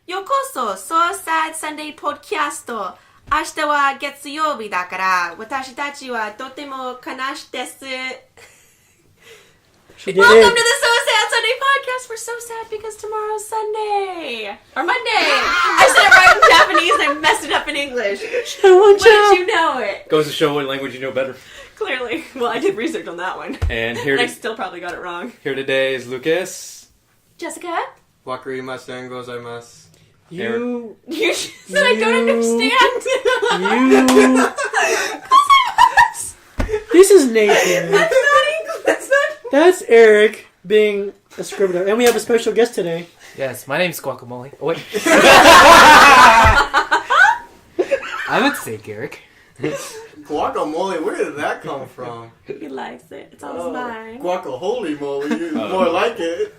ようこそ So Sad Sunday Podcast 明日は月曜日だから私たちはとても悲しいです Welcome to the So Sad Sunday Podcast. We're so sad because tomorrow's Sunday or Monday. I said it right in Japanese and I messed it up in English. Wouldn't you know it? Goes to show what language you know better. Clearly. Well, I did research on that one. And here I still probably got it wrong. Here today is Lucas. Jessica? Wakarimasen gozaimasu. You said I don't understand. This is Nathan. That's not English. That's Erik being a scrivener. And we have a special guest today. Yes, my name's Guacamole. Oh, wait. I meant to say Garrick. Guacamole, where did that come from? He likes it. It's on his mind. Guacaholy moly, more like it.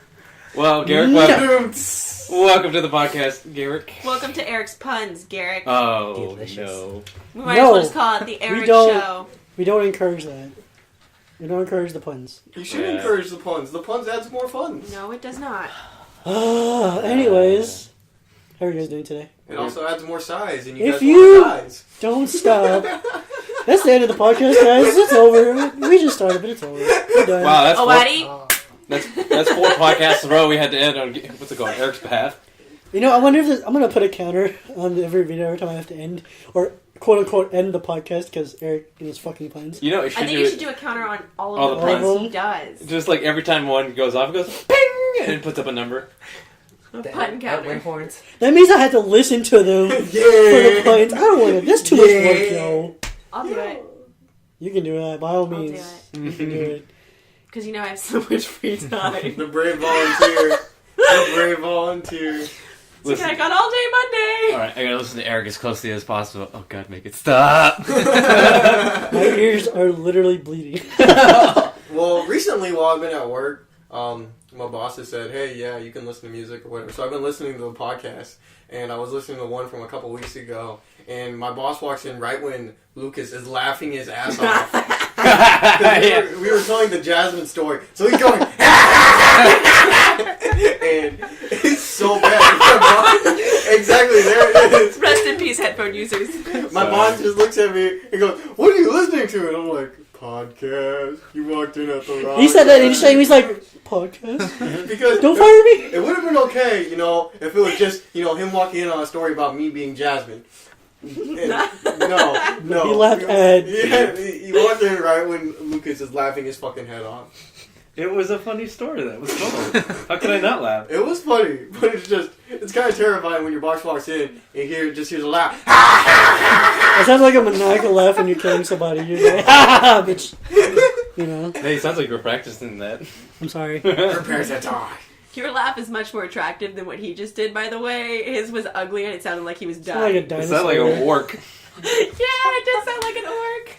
Well, Garrick, welcome to the podcast, Garrick. Welcome to Eric's Puns, Garrick. Oh, Delicious. no. We might as well just call it the Erik Show. We don't encourage that. We don't encourage the puns. You should encourage the puns. The puns adds more fun. No, it does not. Anyways, how are you guys doing today? It also adds more size, and If guys you- want size. Don't stop. That's the end of the podcast, guys. It's over. We just started, but it's over. We're done. Wow, that's Alrighty. 4 podcasts in a row we had to end on, what's it called, Eric's behalf. You know, I wonder if I'm going to put a counter on every video every time I have to end, or quote-unquote end the podcast, because Erik and his fucking puns. You know, I think you should do a counter on all All of the the puns. puns he does. Just like every time one goes off, it goes ping, and it puts up a number. A pun counter. Wind horns. That means I had to listen to them for the puns. I don't want to. That's too much work, yo. I'll do it. You can do that, by all I'll do means. it. You can do it. Because you know I have so much free time. The brave volunteer. The brave volunteer. So I got all day Monday. Alright, I gotta listen to Eric as closely as possible. Oh god, make it stop. My ears are literally bleeding. Well, recently while I've been at work, my boss has said, hey, yeah, you can listen to music or whatever. So I've been listening to the podcast, and I was listening to one from a couple weeks ago, and my boss walks in right when Lucas is laughing his ass off. We were telling the Jasmine story, so he's going, and it's so bad. Exactly, there it is. Rest in peace, headphone users. My boss just looks at me and goes, what are you listening to? And I'm like, podcast. You walked in at the wrong He said that, and time. he's like, podcast? Because Don't fire me! it would have been okay, if it was just, him walking in on a story about me being Jasmine. And no. He laughed at... Yeah, he walked in right when Lucas is laughing his fucking head off. It was a funny story, that was fun. How could I not laugh? It was funny, but it's kind of terrifying when your boss walks in and just hears a laugh. It sounds like a maniacal laugh when you're killing somebody. You're like, ha bitch. You know? Hey, it sounds like you're practicing that. I'm sorry. Prepare to die. Your laugh is much more attractive than what he just did, by the way. His was ugly and it sounded like he was It's not like a dying. It dinosaur. sounded like a orc. Yeah, it does sound like an orc.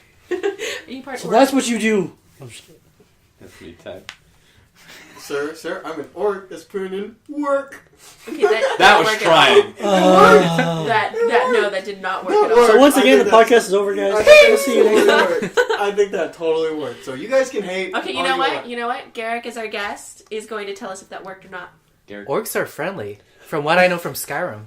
Are you part So orc? that's what you do. I'm just kidding. That's pretty tight. Sir, I'm an orc that's putting in work. Okay, That was worked at trying. all. That did not work at all. So once I again, the think podcast is over, guys. I think We'll see you next time. I think that totally worked. So you guys can hate. Okay, you all know what? want. You know what? Garrick, as our guest, is going to tell us if that worked or not. Orcs are friendly, from what I know from Skyrim.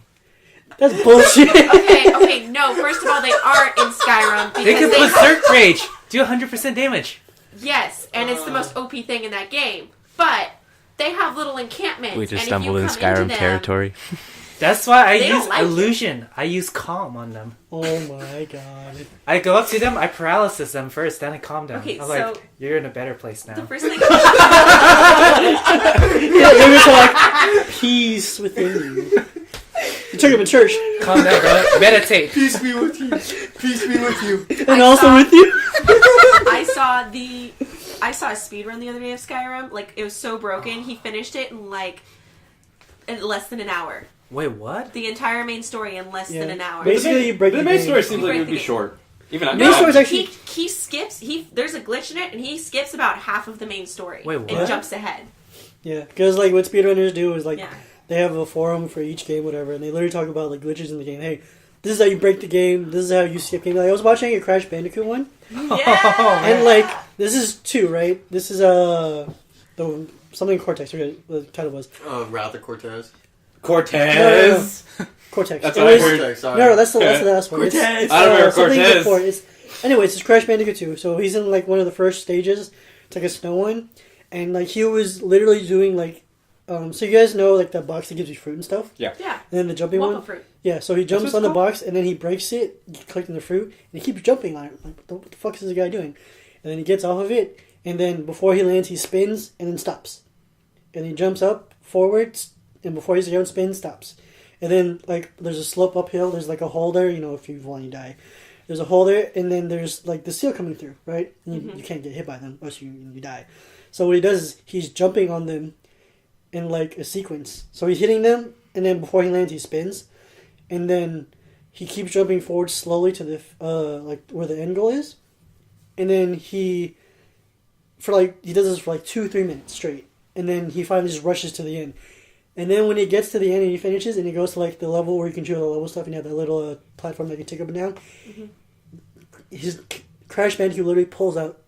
That's bullshit. Okay, no. First of all, they aren't in Skyrim They can because Berserk Rage, do 100% damage. yes, and it's the most OP thing in that game. But they have little encampments. We just and if you stumbled in come Skyrim into them, territory. That's why I They don't use like it. illusion. I use calm on them. Oh my god. I go up to them, I paralysis them first, then I calm down. Okay, I'm so- like, you're in a better place now. The first thing. Yeah, they're just like, peace within you. You took him to church. Calm down, bro. Meditate. Peace be with you. Peace be with you. And also with you. I saw a speedrun the other day of Skyrim. Like, it was so broken. He finished it in less than an hour. Wait, what? The entire main story in less than an hour. Basically, you break The the main game. story seems like it Break would the be game. short. Even I Main story's actually he skips. There's a glitch in it, and he skips about half of the main story. Wait, what? And jumps ahead. Yeah, because like what speedrunners do is like Yeah. they have a forum for each game, whatever, and they literally talk about like glitches in the game. Hey, this is how you break the game. This is how you skip game. Like, I was watching a Crash Bandicoot one, Yeah. and like this is 2, right? This is the something Cortex. I forget what the title was. Wrath of Cortez. Cortez. Cortex. That's It what I was- heard. Cortex, sorry. No, that's the last one. Cortez. It's, I don't remember something Cortez. before. Anyways, it's Crash Bandicoot 2. So he's in like one of the first stages. It's like a snow one, and like he was literally doing like, so you guys know like the box that gives you fruit and stuff. Yeah. And then the jumping Waffle one. fruit. Yeah. So he jumps what's on the called? box and then he breaks it, collecting the fruit, and he keeps jumping on it. Like what the fuck is this guy doing? And then he gets off of it, and then before he lands, he spins and then stops, and he jumps up forwards, and before he's down, spins, stops. And then, like, there's a slope uphill. There's, like, a hole there. You know, if you want to die. There's a hole there. And then there's, like, the seal coming through, right? And you can't get hit by them unless you die. So what he does is he's jumping on them in, like, a sequence. So he's hitting them. And then before he lands, he spins. And then he keeps jumping forward slowly to the, like, where the end goal is. And then he does this for, like, 2-3 minutes straight. And then he finally just rushes to the end. And then when he gets to the end and he finishes and he goes to like the level where you can shoot all the level stuff and you have that little platform that you can take up and down, his Crash Bandicoot literally pulls out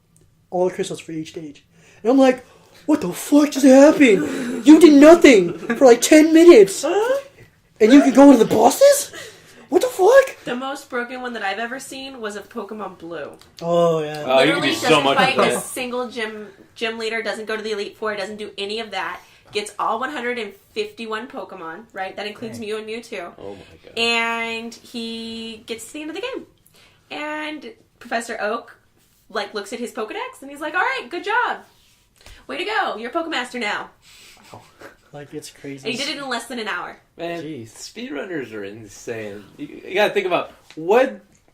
all the crystals for each stage. And I'm like, what the fuck just happened? You did nothing for like 10 minutes. And you could go into the bosses? What the fuck? The most broken one that I've ever seen was of Pokemon Blue. Oh, yeah. Oh, you can Literally do so doesn't much fight with a that. single gym leader, doesn't go to the Elite Four, doesn't do any of that. Gets all 151 Pokemon, right? That includes Mew and Mewtwo. Oh my god. And he gets to the end of the game. And Professor Oak, like, looks at his Pokedex and he's like, all right, good job. Way to go. You're a Pokemaster now. Like, it's crazy. And he did it in less than an hour. Man, Jeez. speedrunners are insane. You gotta think about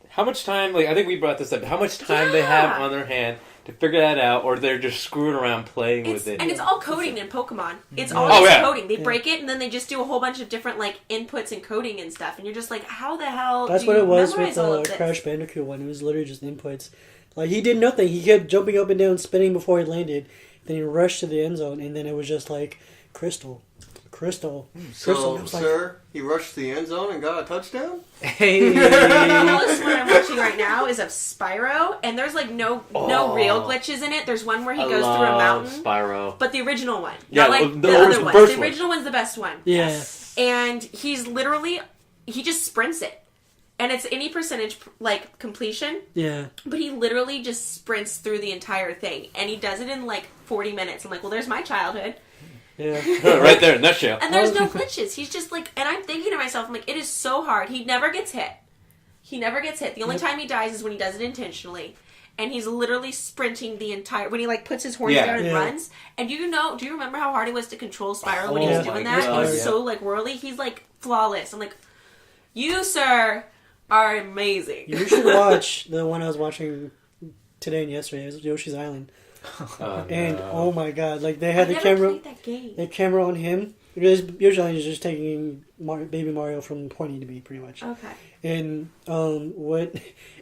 how much time, like, I think we brought this up, how much time they have on their hand to figure that out, or they're just screwing around playing with it. And it's all coding in Pokemon. It's all Oh, just yeah. coding. They break it and then they just do a whole bunch of different like inputs and coding and stuff. And you're just like, how the hell That's do what you it was memorize with all the of this? Crash Bandicoot one. It was literally just inputs. Like, he did nothing. He kept jumping up and down, spinning before he landed. Then he rushed to the end zone, and then it was just like, crystal. Crystal. So, It was like- sir, he rushed to the end zone and got a touchdown? Hey. The coolest one I'm watching right now is of Spyro, and there's like no real glitches in it. There's one where he goes through a mountain, Spyro. but the original one, Yeah, not like the the other ones. first The one. original one's the best one. Yeah. And he's literally he just sprints it, and it's any percentage like completion. Yeah. But he literally just sprints through the entire thing, and he does it in like 40 minutes. I'm like, well, there's my childhood. Yeah. Right there, nutshell. And there's no glitches. He's just like, and I'm thinking to myself, I'm like, it is so hard. He never gets hit. He never gets hit. The only time he dies is when he does it intentionally. And he's literally sprinting the entire, when he like puts his horns Yeah. down and Yeah. runs. And do you remember how hard it was to control Spyro when he Oh was doing my that? God, He was yeah. so like whirly. He's like flawless. I'm like, you, sir, are amazing. You should watch the one I was watching today and yesterday. It was Yoshi's Island. Oh, And, no. oh my god, like, they had I the never camera... played that game. The camera on him. Because Yoshi Island is just taking Baby Mario from pointy to be, pretty much. Okay. And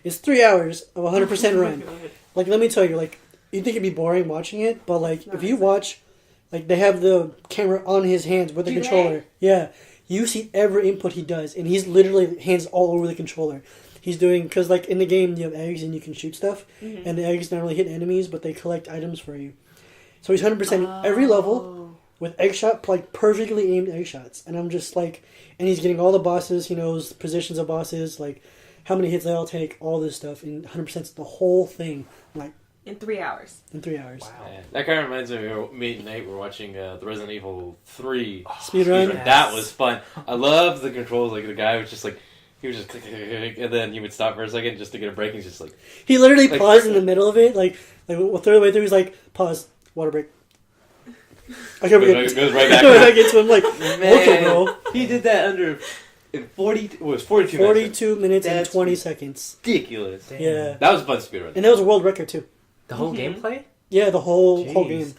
it's 3 hours of 100% run. Like, let me tell you, like, you think it'd be boring watching it, but like, if you watch, like, they have the camera on his hands with the Do they? controller. Yeah, you see every input he does, and he's literally hands all over the controller. He's doing, because like in the game you have eggs and you can shoot stuff, and the eggs not only hit enemies, but they collect items for you. So he's 100% every level with egg shot, like perfectly aimed egg shots, and I'm just like, and he's getting all the bosses. He knows the positions of bosses, like how many hits they all take, all this stuff, and 100% the whole thing, like In 3 hours. in 3 hours. Yeah, that kind of reminds me of me and Nate were watching the Resident Evil 3 Speedrun. Yes. That was fun. I loved the controls. Like, the guy was just like, he was just click, click, click, click, and then he would stop for a second just to get a break. He's just like, He literally Like- paused in the middle of it, like a third of the way through. He's like, pause, water break. I can't goes forget. right back. Go back into him, like, okay, bro. He did that in 42 minutes. 42 minutes and That's 20 seconds. Ridiculous. Damn. Yeah. That was a fun speedrun. And that was a world record, too. The whole Mhm. gameplay? Yeah, the whole Jeez. game.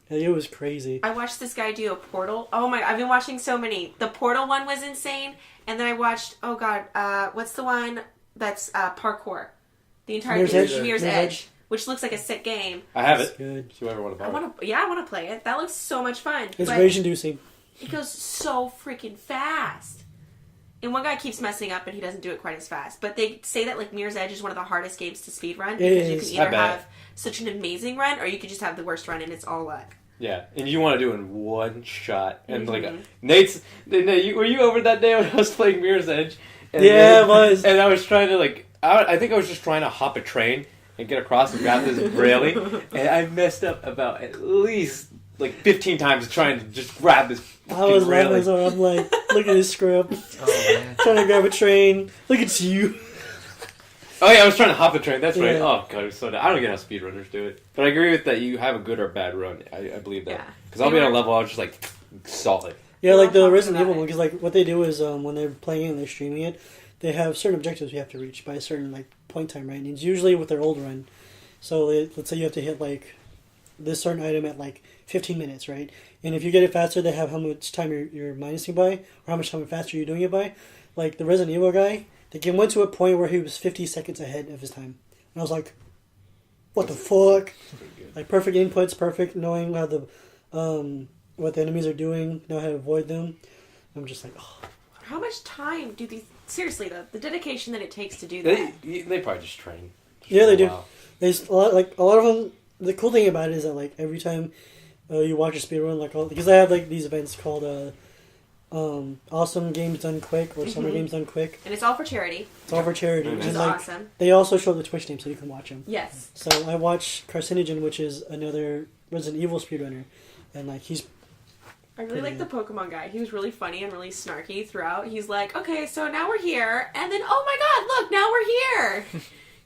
Yeah, it was crazy. I watched this guy do a Portal. Oh my! I've been watching so many. The Portal one was insane, and then I watched. Oh god, what's the one that's parkour? The entire Mirror's game. Edge? Mirror's Mirror's Edge, Edge? which looks like a sick game. I have It's it. good. If you ever want to buy I it. want to play it. That looks so much fun. It's but rage-inducing. it goes so freaking fast. And one guy keeps messing up and he doesn't do it quite as fast. But they say that like Mirror's Edge is one of the hardest games to speedrun because you is. can I either bet. have such an amazing run or you could just have the worst run and it's all luck. Yeah, and you want to do it in one shot. And like Mhm. Nate, were you over that day when I was playing Mirror's Edge? And Yeah, it was. And I was trying to I think I was just trying to hop a train and get across and grab this railing, and I messed up about at least like 15 times trying to just grab this. I was railing. laughing, so I'm like, look at this script. Oh man. Trying to grab a train. Look at you. Oh yeah, I was trying to hop the train. That's right. Yeah. Oh god, it was so. I don't get how speedrunners do it, but I agree with that. You have a good or bad run. I believe that Yeah. because I'll be on a level. I was just like solid. Yeah, like the Talking Resident about Evil it. one, because like what they do is when they're playing it and they're streaming it, they have certain objectives you have to reach by a certain like point time, right? And it's usually with their old run. So let's say you have to hit like this certain item at like 15 minutes, right? And if you get it faster, they have how much time you're minusing by, or how much time faster you're doing it by. Like the Resident Evil guy, they went to a point where he was 50 seconds ahead of his time. And I was like, what the fuck? Like perfect inputs, perfect knowing how the what the enemies are doing, know how to avoid them. I'm just like, oh. How much time do these... Seriously, the dedication that it takes to do that. They probably just train. Yeah, they do. Wow. There's a lot of them. The cool thing about it is that like every time you watch a speedrun, because I have like these events called Awesome Games Done Quick or Summer Games Done Quick. And it's all for charity. It's all for charity. Which Which And is like awesome. they also show the Twitch name so you can watch them. Yes. So I watch Carcinogen, which is another Resident Evil speedrunner, and like he's I really like the Pokemon guy. He was really funny and really snarky throughout. He's like, okay, so now we're here, and then, oh my god, look, now we're here!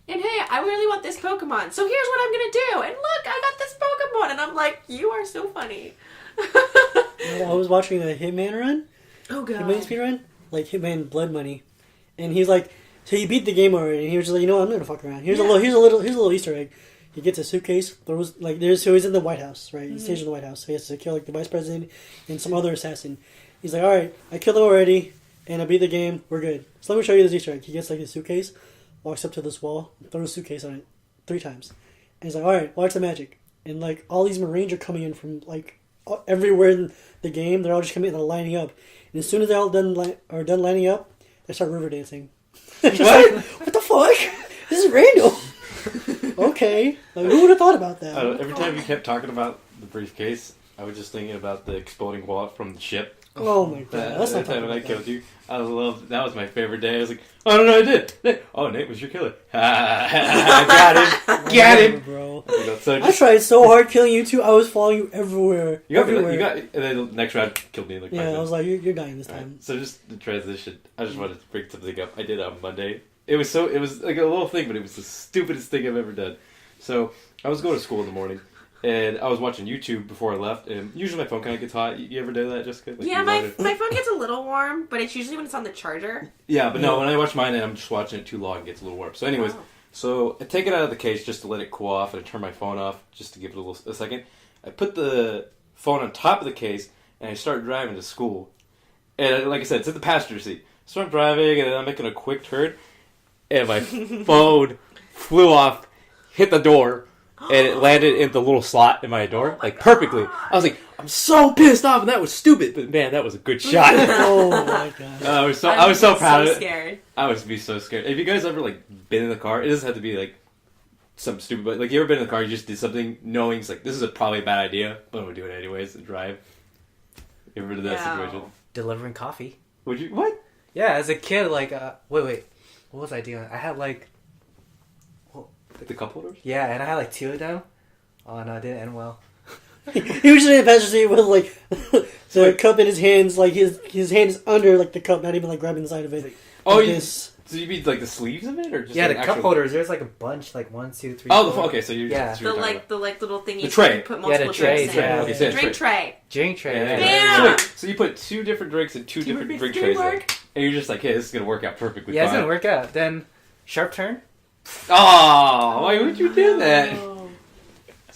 And hey, I really want this Pokemon, so here's what I'm gonna do! And look, I got this Pokemon! And I'm like, you are so funny. I was watching a Hitman run. Oh god. Hitman speedrun, like Hitman Blood Money, and he's like, so he beat the game already, and he was just like, you know what, I'm gonna fuck around. Here's a little Easter egg. He gets a suitcase, throws so he's in the White House, right? He's staged in the White House, so he has to kill like the vice president and some other assassin. He's like, all right, I killed him already, and I beat the game. We're good. So let me show you this Easter egg. He gets like his suitcase, walks up to this wall, throws a suitcase on it 3 times, and he's like, all right, watch the magic. And like all these Marines are coming in from like everywhere in the game. They're all just coming in and lining up. And as soon as they're all done lining up, they start river dancing. What? What the fuck? This is random. Okay. Like, who would have thought about that? Every time you kept talking about the briefcase, I was just thinking about the exploding wallet from the ship. Oh my god. Let's not That talk time when I about killed that. you, that was my favorite day. I was like, oh no, I did. Oh, Nate was your killer. Got him, Bro. You know, so I just, tried so hard killing you too. I was following you everywhere. you got, everywhere. you got, and then the next round killed me in like 5 Yeah, I minutes. was like, you're dying this All right, time. so just the transition. I just wanted to bring something up. I did it on Monday. It was like a little thing, but it was the stupidest thing I've ever done. So I was going to school in the morning, and I was watching YouTube before I left. And usually my phone kind of gets hot. You ever do that, Jessica? Like, Yeah, you my want it- phone gets a little warm, but it's usually when it's on the charger. Yeah, but no, when I watch mine and I'm just watching it too long, it gets a little warm. So anyways, Oh. so I take it out of the case just to let it cool off, and I turn my phone off just to give it a second. I put the phone on top of the case, and I start driving to school. And like I said, it's in the passenger seat. So I'm driving, and then I'm making a quick turn, and my phone flew off, hit the door, and it landed in the little slot in my door, like perfectly. I was like, I'm so pissed off, and that was stupid, but man, that was a good shot. Oh my god. I was so proud of it. Scared. I would be so scared. Have you guys ever like been in the car? It doesn't have to be like something stupid, but like you ever been in the car? You just did something knowing it's like this is probably a bad idea, but I'm gonna do it anyways and drive. You ever been in that No. situation? Delivering coffee. Would you? What? Yeah, as a kid, like, wait, what was I doing? I had like, Like the cup holders? yeah, and I had like 2 of them. Oh no, it didn't end well. He was just in the passenger seat with like the cup in his hands, like his hand is under like the cup, not even like grabbing the side of it. Oh, Like you. this. So you mean like the sleeves of it, or just Yeah, like the cup actual- holders. There's like a bunch, like 1, 2, 3. Oh, 4. okay. So you're Yeah. that's what you're talking about. The little thing you The tray. can put Yeah, the multiple trays, drinks in. yeah. Okay, so Drink tray. Drink tray. Yeah, Damn! So you put 2 different drinks in 2 different makes drink 3 trays, work. there. And you're just like, hey, this is gonna work out perfectly. Yeah, it's fine. gonna work out. Then, sharp turn. Oh, why would you do that? Oh.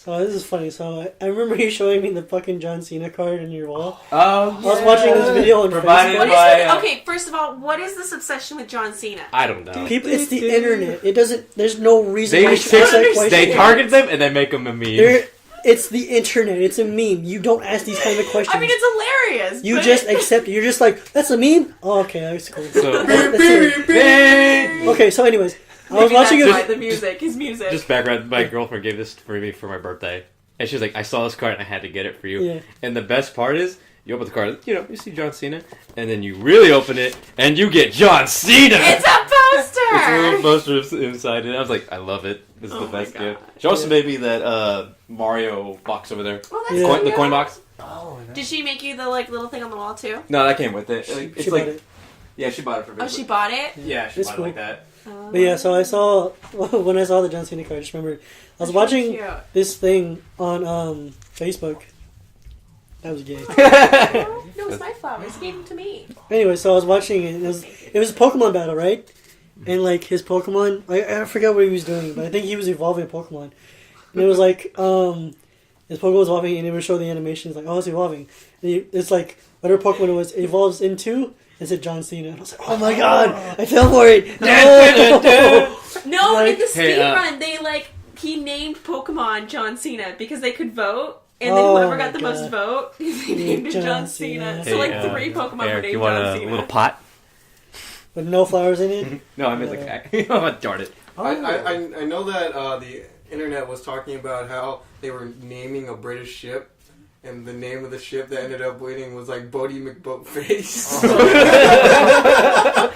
So this is funny. So I remember you showing me the fucking John Cena card in your wall. Oh, I was watching this video on Provided Facebook. What is by, it? Okay, first of all, what is this obsession with John Cena? I don't know. People, it's the internet. It doesn't. There's no reason They, why you should ask that question. they target them and they make them a meme. It's the internet. It's a meme. You don't ask these kind of questions. I mean, it's hilarious. You but- just accept it. You're just like, that's a meme? Oh, okay, that's cool. So, That's it. Okay, so anyways, I was Maybe watching that's a... why the music, his music. just background, my girlfriend gave this for me for my birthday. And she was like, I saw this card and I had to get it for you. Yeah. And the best part is, you open the card, you know, you see John Cena, and then you really open it, and you get John Cena! It's a poster! It's a little poster inside it. I was like, I love it. This is Oh the my best God. gift. She also made me that Mario box over there. Oh, that's Yeah. cute. The coin box? Oh, Did she make you the like little thing on the wall too? No, that came with it. Like, it's She like, bought it. yeah, she bought it for me. Oh, she bought it. Yeah, she It's bought cool. it like that. Oh. But yeah, so I saw... When I saw the John Cena card, I just remembered. I was That's watching cute. this thing on Facebook. That was gay. Oh, no, it's my flowers. He gave them to me. Anyway, so I was watching it. And it was a Pokemon battle, right? And like his Pokemon, I forgot what he was doing, but I think he was evolving a Pokemon. And it was like his Pokemon was evolving, and it would show the animations like, oh, it's evolving. And it's like whatever Pokemon it was evolves into. It said John Cena. And I was like, oh my god, I fell for it. No! No, Like, in the hey, speed run, he named Pokemon John Cena because they could vote. And then Oh whoever my got the most God. vote, they named it John John Cena. Cena. So like Hey, 3 Pokemon were Eric, named you want John a Cena. little pot? With no flowers in it. No, I meant the oh, darn it. I know that the internet was talking about how they were naming a British ship, and the name of the ship that ended up winning was like Bodie McBoatface.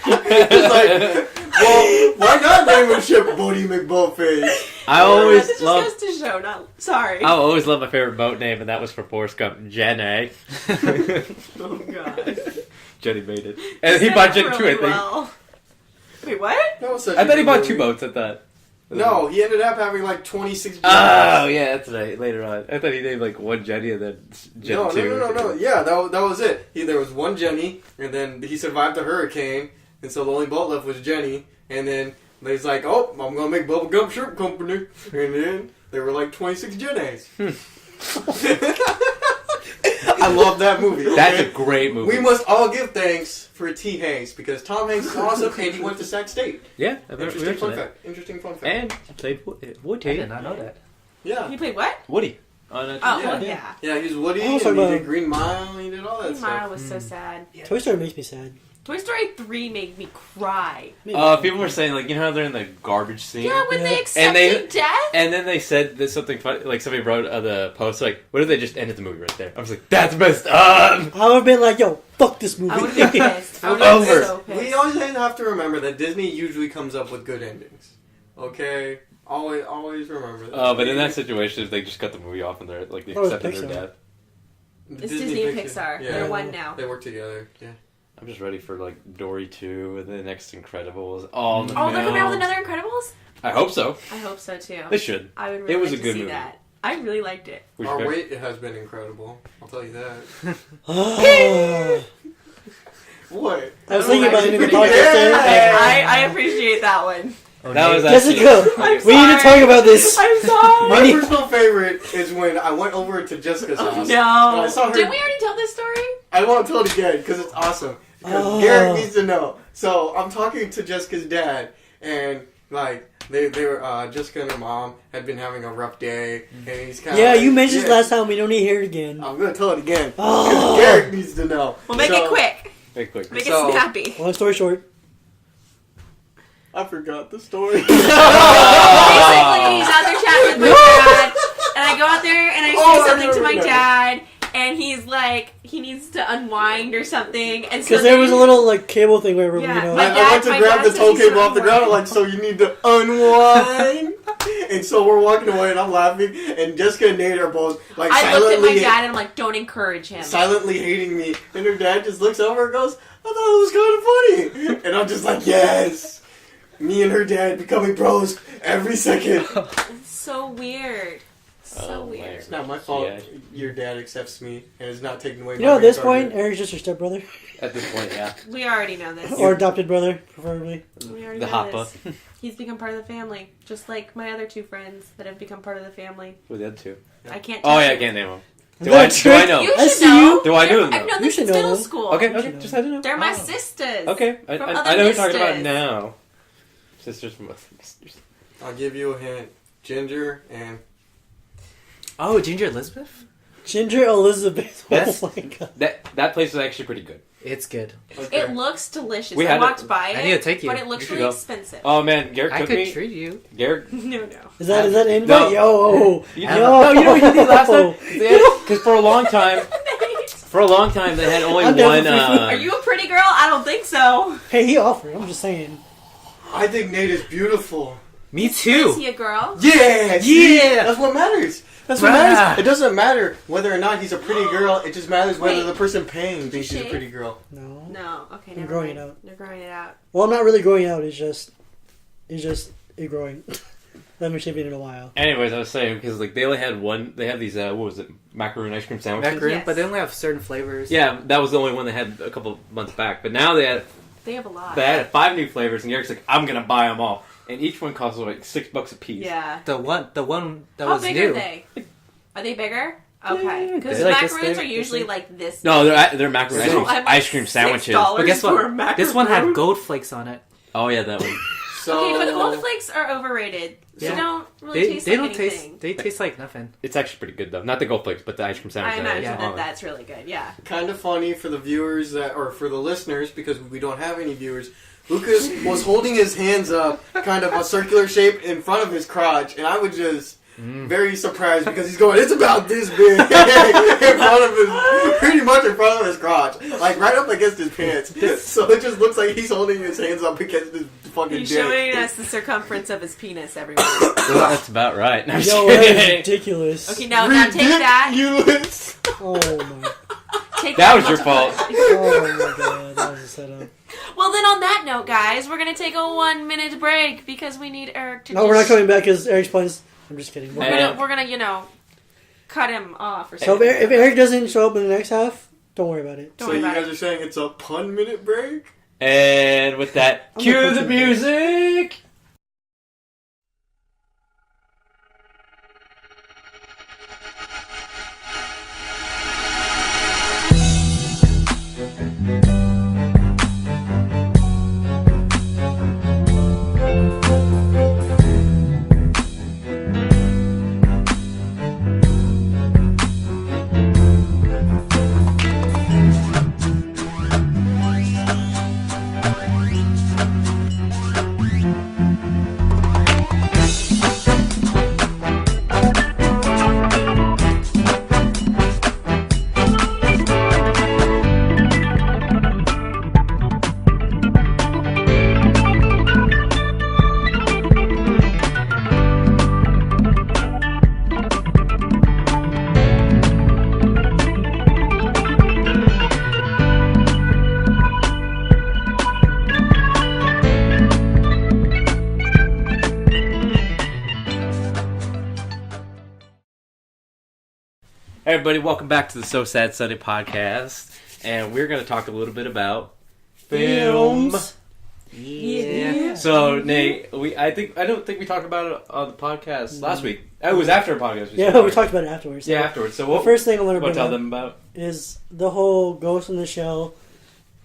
It's like, well, why not name a ship Bodie McBoatface? I That always just love. goes to show. Not sorry. I always love my favorite boat name, and that was for Forrest Gump, Jenny. Oh god. Jenny made it, and he bought Jenny too. I think. Well. Wait, what? That was such I a thought he good bought movie. 2 boats. I thought. No, he ended up having like 26 Oh yeah, that's right. Later on, I thought he named like one Jenny and then Jenny No. 2. Yeah, that was it. There was one Jenny, and then he survived the hurricane, and so the only boat left was Jenny. And then he's like, "Oh, I'm gonna make Bubblegum Shrimp Company," and then there were like 26 Jennies. I love that movie. Okay? That's a great movie. We must all give thanks for T. Hanks because Tom Hanks is awesome, and he went to Sac State. Yeah, Interesting fun fact. Interesting fun fact. And he played I Woody. did not know that. Yeah. He played what? Woody. On a Oh, Yeah. well, yeah. Yeah, he was Woody, Oh, and so he about- did Green Mile, and he did all that Green Mile stuff. was so sad. Toy Story makes me sad. Toy Story 3 made me cry. People were saying like, you know how they're in the garbage scene. Yeah, when they Yeah. accepted death. And then they said that something funny, like somebody wrote the post, like, what if they just ended the movie right there? I was like, that's messed up! I would have been like, yo, fuck this movie. I would have been pissed. I would Over. have been so pissed. We always have to remember that Disney usually comes up with good endings. Okay? Always remember that. But in that situation, if they just cut the movie off and they're like, they Oh, it's accepted their Pixar. death. It's Disney and Pixar. Yeah. They're one now. They work together. Yeah. I'm just ready for like Dory 2 and the next Incredibles. All in the Oh, they're coming out with mail. another Incredibles? I hope so. I hope so too. They should. I would really It was like a to good see movie. that. I really liked it. We Our should- wait has been incredible. I'll tell you that. Ah. What? I was thinking about it in the Pretty podcast. good. I appreciate that one. Oh, That was Nate. actually- Jessica, I'm we need to sorry. talk about this. I'm sorry. My Really? personal favorite is when I went over to Jessica's house. And I No. saw her. Didn't we already tell this story? I won't tell it again because it's awesome. Because Oh. Garrick needs to know. So I'm talking to Jessica's dad, and like they were Jessica and her mom had been having a rough day, and he's kind of Yeah, you mentioned this last time. We don't need to hear it again. I'm gonna tell it again Oh. because Garrick needs to know. We'll make So, it quick. Very quick. Make So- it snappy. Long story short. I forgot the story. Basically, he's out there chatting with my dad, and I go out there and I Oh, say something to my no. dad, and he's like, he needs to unwind or something, and so Because there was a little like cable thing where Yeah, you know. my I went to my grab dad the says tow he's cable off the unwind. ground, like, so you need to unwind. And so we're walking away, and I'm laughing, and Jessica and Nate are both like I looked at silently, my dad and I'm like, don't encourage him. silently hating me, and her dad just looks over and goes, "I thought it was kind of funny," and I'm just like, yes. Me and her dad becoming bros every second. It's so weird. So weird. It's not my fault. Yeah. Your dad accepts me and is not taking away. You know, at this point, Eric's just your stepbrother. At this point, yeah. We already know this. Or adopted brother, preferably. We already The know Hoppa. this. He's become part of the family, just like my other two friends that have become part of the family. Who are the other two? I can't. Oh tell yeah, I you. can't name them. Is Do that I a trick? know? You I should see know. you. Do I know them, I've known You them should since know middle them. school. Okay, You okay, should just know. I don't know. They're my Oh. sisters. Okay, From I other know who you're talking about misters. now. Sisters from other misters. I'll give you a hint. Ginger and Oh, Ginger Elizabeth? Ginger Elizabeth. That's- Oh my god. That place is actually pretty good. It's good. okay. It looks delicious. We I had walked it- by it. I need to take you. But it looks You should really go. expensive. Oh man, Garrick I took could me. treat you. Garrick. No. Is that invite? No. Yo. You, No, no, you know what he did last time? Because for a long time, they had only I'm down one. for free food. Are you a pretty girl? I don't think so. Hey, he offered. I'm just saying. I think Nate is beautiful. Me Is too. he a girl? Yeah, see? Yeah. That's what matters. That's what Wow. matters. It doesn't matter whether or not he's a pretty girl. It just matters whether Wait. the person paying thinks she's a shave? pretty girl. No. No. Okay, I'm never growing mind. it out. You're growing it out. Well, I'm not really growing out. It's just it growing. I haven't shaved it in a while. Anyways, I was saying because like they only had one. They had these what was it, macaroon ice cream sandwiches? Macaroon, Yes. but they only have certain flavors. Yeah, that was the only one they had a couple months back. But now they They have a lot. had 5 new flavors, and Garrick's like, I'm gonna buy them all, and each one costs like $6 a piece. Yeah. The one that How was big new. are they? Are they bigger? Okay. Yeah, Because they're like this macaroons big, are usually this like this. No, they're macaroon So ice cream sandwiches. $6 But guess for a what? macaroon. This one had gold flakes on it. Oh yeah, that one. So Okay, but gold flakes are overrated. They Yeah. don't really They taste they like don't anything. taste. They taste like nothing. It's actually pretty good though. Not the gold flakes, but the ice cream sandwich. I imagine Yeah. that that's really good. Yeah. kind of funny for the viewers or for the listeners because we don't have any viewers. Lucas was holding his hands up, kind of a circular shape in front of his crotch, and I was just very surprised because he's going, it's about this big in front of his, pretty much in front of his crotch, like right up against his pants. So it just looks like he's holding his hands up against his fucking He's dick. showing us the circumference of his penis, everyone. Well, that's about right. No, I'm Yo, just that is kidding. ridiculous. Okay, now take that. Ridiculous. Oh my. Take That was your much- fault. Oh my god. That was a setup. Well, then on that note, guys, we're gonna take a 1-minute break because we need Eric to. No, we're not coming back because Eric's plans. I'm just kidding. We're gonna, cut him off or So something. if Eric doesn't show up in the next half, don't worry about it. Don't So worry you about guys it. are saying it's a pun minute break? And with that, I'm cue gonna the put you- music. Hey everybody, welcome back to the So Sad Sunday podcast, and we're going to talk a little bit about film. Films. Yeah. So Nate, I don't think we talked about it on the podcast last week. It was after a podcast. Yeah, we talked about it afterwards. Yeah, afterwards. So The what? first thing I want to What bring tell up them about is the whole Ghost in the Shell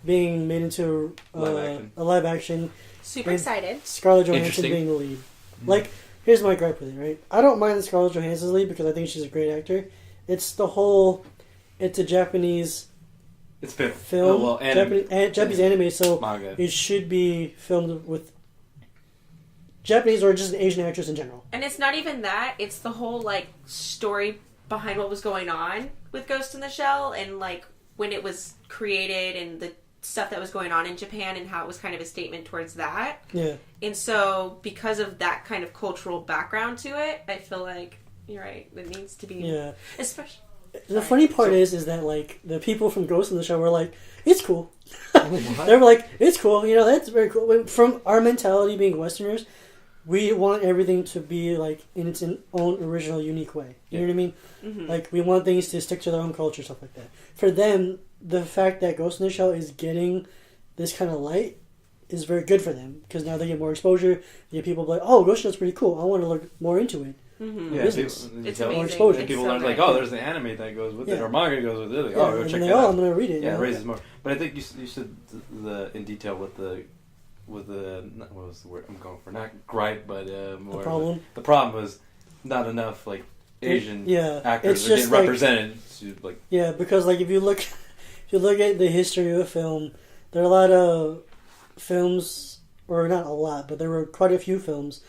being made into Live action. a live action. Super And excited. Scarlett Johansson Interesting. being the lead. Like, here's my gripe with it, right? I don't mind Scarlett Johansson's lead because I think she's a great actor. It's the whole, it's a Japanese It's been film, well, and Japanese anime, so manga. it should be filmed with Japanese or just an Asian actress in general. And it's not even that; it's the whole story behind what was going on with Ghost in the Shell and when it was created and the stuff that was going on in Japan and how it was kind of a statement towards that. Yeah. And so, because of that kind of cultural background to it, I feel like you're right. It needs to be, Yeah. especially. The funny part is that the people from Ghost in the Shell were like, it's cool. They were like, it's cool. That's very cool. From our mentality being Westerners, we want everything to be like in its own original, unique way. You know what I mean? Mm-hmm. Like we want things to stick to their own culture, stuff like that. For them, the fact that Ghost in the Shell is getting this kind of light is very good for them because now they get more exposure. They get people like, oh, Ghost in the Shell's pretty cool. I want to look more into it. Mm-hmm. Yeah, business. It's more amazing. exposure. It's People so learn like, good. oh, there's the anime that goes with it, Yeah. or manga goes with it. Like, Yeah, oh, go and check then that I'm out. gonna read it. Yeah, you it know? raises more. But I think you said the in detail with the what was the word I'm going for? Not gripe, but more The problem. The problem was not enough like Asian Yeah, actors it's are getting just like- represented. To, like, Yeah, because like if you look at the history of film, there are a lot of films, or not a lot, but there were quite a few films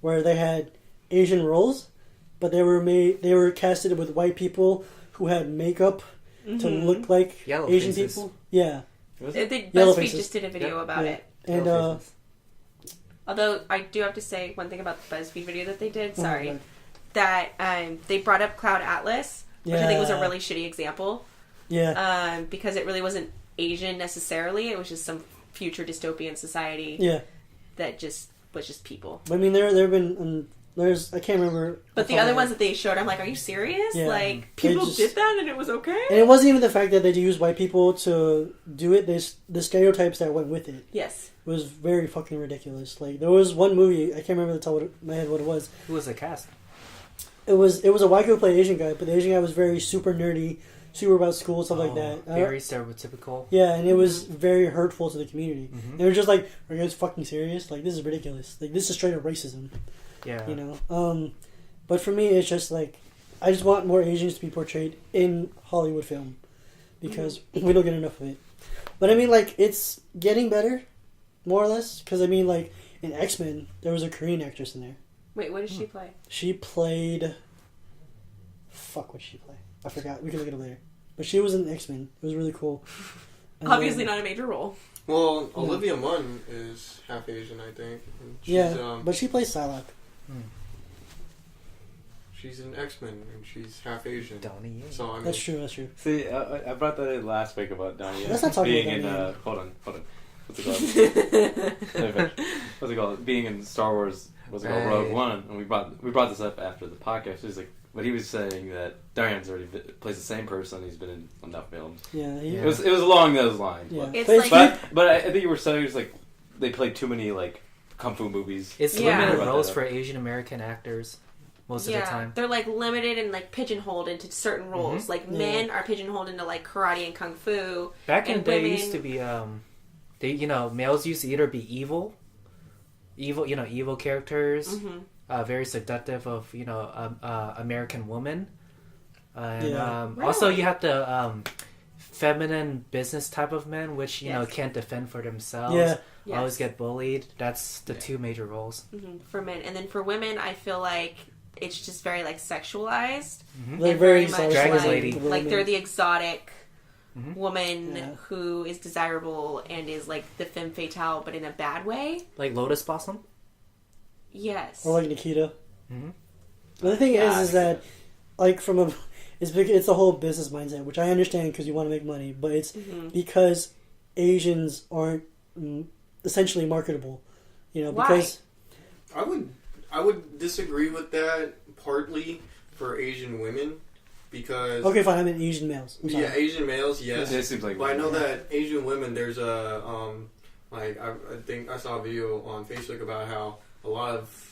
where they had Asian roles, but they were casted with white people who had makeup to look like Yellow Asian faces. people. Yeah, was it? BuzzFeed Faces. just did a video Yeah. about Yeah. it. and Yellow faces. Although I do have to say one thing about the BuzzFeed video that they did. Sorry, God. that they brought up Cloud Atlas, which I think was a Yeah. really shitty example. yeah, Because it really wasn't Asian necessarily. It was just some future dystopian society yeah. that just was just people. But I mean, there have been there's I can't remember. But the other ones that they showed, I'm like, are you serious? Yeah. Like, They people just- did that and it was okay? and it wasn't even the fact that they used white people to do it. The stereotypes that went with it Yes. was very fucking ridiculous. Like there was one movie I can't remember the top of my head what it was. Who was the cast? It was a white guy who played Asian guy, but the Asian guy was very super nerdy, super about school, stuff like that. Very stereotypical. Yeah, and it was very hurtful to the community. Mhm. They were just like, "Are you guys fucking serious? Like this is ridiculous. Like this is straight up racism." Yeah. You know. But for me, it's just like I just want more Asians to be portrayed in Hollywood film because we don't get enough of it. But I mean, like it's getting better, more or less. Because I mean, like in X-Men, there was a Korean actress in there. Wait, what did she play? She played. Fuck, what did she play? I forgot. We can look it up later. But she was in X-Men. It was really cool. And Obviously then- not a major role. Well, Olivia Munn is half Asian, I think. And she's, Yeah, but she plays Psylocke. she's an X-Men and she's half Asian. Donnie Yen. So I mean, That's true. That's true. See, I brought that in last week about Donnie Yen Let's not talk being about in. Donnie Yen. Hold on. What's it called? Let me finish. What's it called? Being in Star Wars. What's it called? Right. Rogue One. And we brought this up after the podcast. He's like, but he was saying that Diane's already plays the same person. He's been in enough films. Yeah. Yeah. It was along those lines. Yeah. It's But like- But I think you were saying it was like they played too many like kung fu movies. It's Yeah. limited About roles that. for Asian American actors most of the time. They're like limited and like pigeonholed into certain roles. Like men are pigeonholed into like karate and kung fu. Back in and the day, it women- used to be males used to either be evil characters, very seductive of American women, and Yeah. also Really? you have the feminine business type of men, which Yes. can't defend for themselves. Yeah. Yes. Always get bullied. That's the two major roles. For men, and then for women, I feel like it's just very like sexualized. They're And very much Dragon like, lady. like they're the exotic woman Yeah. who is desirable and is like the femme fatale, but in a bad way. Like Lotus Blossom. Yes. Or like Nikita. Mhm. But the thing Yeah. is that, like, it's the whole business mindset, which I understand because you want to make money, but it's because Asians aren't essentially marketable, Why? because I would disagree with that partly for Asian women because okay, fine, I mean Asian males. I'm sorry. yeah, Asian males, yes. It seems like. But I know that Asian women, there's a like I think I saw a video on Facebook about how a lot of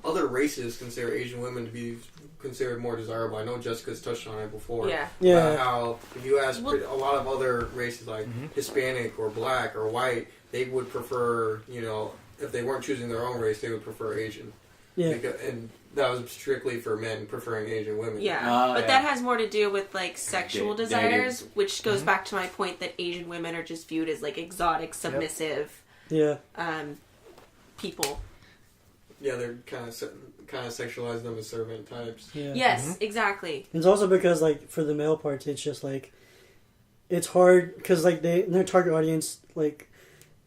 other races consider Asian women to be considered more desirable. I know Jessica's touched on it before. Yeah. Yeah. About how if you ask Well- a lot of other races like Hispanic or Black or White, they would prefer if they weren't choosing their own race, they would prefer Asian. Yeah. And that was strictly for men preferring Asian women. Yeah, but yeah. that has more to do with like sexual Yeah, desires, which goes back to my point that Asian women are just viewed as like exotic, submissive Yeah. people. Yeah, they're kind of sexualize them as servant types. Yeah. Yes, exactly. It's also because, like, for the male parts, it's just, like, it's hard, because, like, their target audience, like,